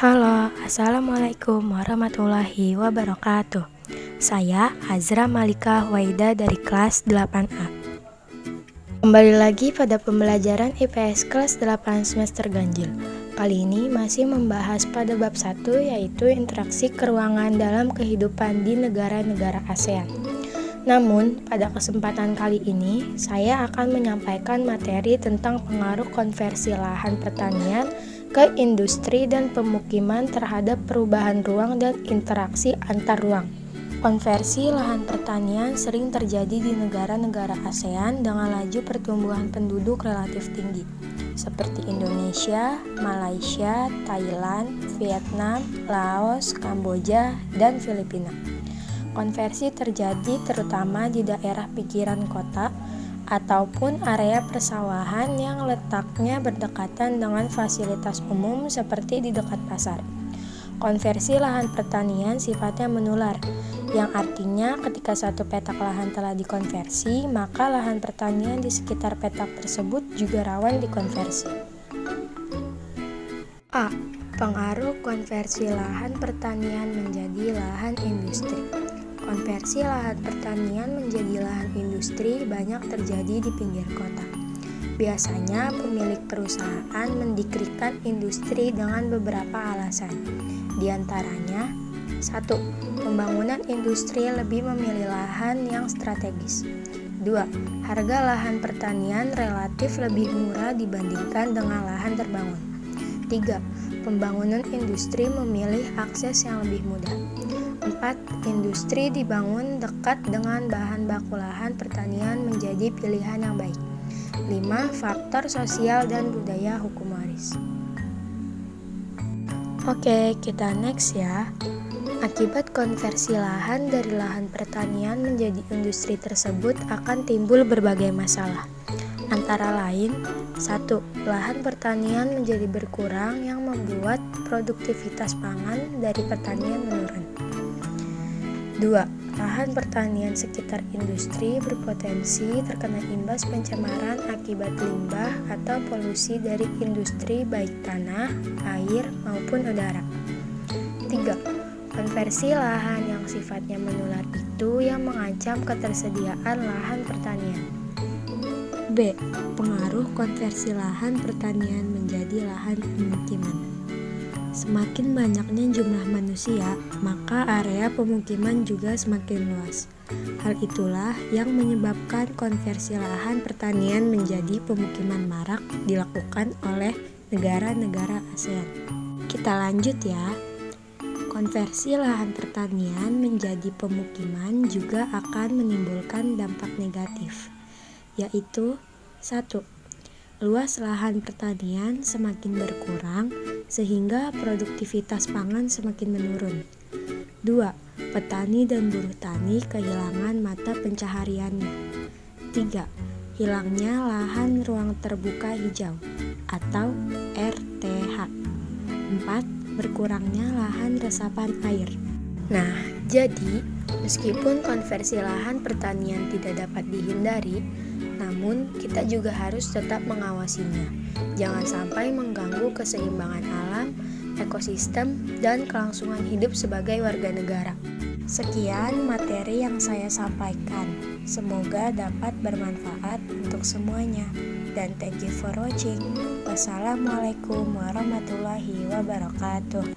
Halo, Assalamualaikum warahmatullahi wabarakatuh. Saya Azra Malika Waida dari kelas 8A. Kembali lagi pada pembelajaran IPS kelas 8 semester ganjil. Kali ini masih membahas pada bab 1, yaitu interaksi keruangan dalam kehidupan di negara-negara ASEAN. Namun, pada kesempatan kali ini, saya akan menyampaikan materi tentang pengaruh konversi lahan pertanian ke industri dan pemukiman terhadap perubahan ruang dan interaksi antar ruang. Konversi lahan pertanian sering terjadi di negara-negara ASEAN dengan laju pertumbuhan penduduk relatif tinggi, seperti Indonesia, Malaysia, Thailand, Vietnam, Laos, Kamboja, dan Filipina. Konversi terjadi terutama di daerah pinggiran kota ataupun area persawahan yang letaknya berdekatan dengan fasilitas umum seperti di dekat pasar. Konversi lahan pertanian sifatnya menular, yang artinya ketika satu petak lahan telah dikonversi, maka lahan pertanian di sekitar petak tersebut juga rawan dikonversi. A. Pengaruh konversi lahan pertanian menjadi lahan industri. Konversi lahan pertanian menjadi lahan industri banyak terjadi di pinggir kota. Biasanya pemilik perusahaan mendikrikan industri dengan beberapa alasan. Di antaranya, 1. Pembangunan industri lebih memilih lahan yang strategis. 2. Harga lahan pertanian relatif lebih murah dibandingkan dengan lahan terbangun. 3. Pembangunan industri memilih akses yang lebih mudah. 4. Industri dibangun dekat dengan bahan baku lahan pertanian menjadi pilihan yang baik. 5. Faktor sosial dan budaya hukum waris. Oke, kita next ya. Akibat konversi lahan dari lahan pertanian menjadi industri tersebut akan timbul berbagai masalah. Antara lain, 1. Lahan pertanian menjadi berkurang yang membuat produktivitas pangan dari pertanian menurun. 2. Lahan pertanian sekitar industri berpotensi terkena imbas pencemaran akibat limbah atau polusi dari industri baik tanah, air, maupun udara. 3. Konversi lahan yang sifatnya menular itu yang mengancam ketersediaan lahan pertanian. B. Pengaruh konversi lahan pertanian menjadi lahan pemukiman. Semakin banyaknya jumlah manusia, maka area pemukiman juga semakin luas. Hal itulah yang menyebabkan konversi lahan pertanian menjadi pemukiman marak dilakukan oleh negara-negara ASEAN. Kita lanjut ya. Konversi lahan pertanian menjadi pemukiman juga akan menimbulkan dampak negatif, yaitu 1. Luas lahan pertanian semakin berkurang sehingga produktivitas pangan semakin menurun. 2. Petani dan buruh tani kehilangan mata pencahariannya. 3. Hilangnya lahan ruang terbuka hijau atau RTH. 4. Berkurangnya lahan resapan air. Nah, jadi meskipun konversi lahan pertanian tidak dapat dihindari, namun kita juga harus tetap mengawasinya. Jangan sampai mengganggu keseimbangan alam, ekosistem, dan kelangsungan hidup sebagai warga negara. Sekian materi yang saya sampaikan. Semoga dapat bermanfaat untuk semuanya. Dan thank you for watching. Wassalamualaikum warahmatullahi wabarakatuh.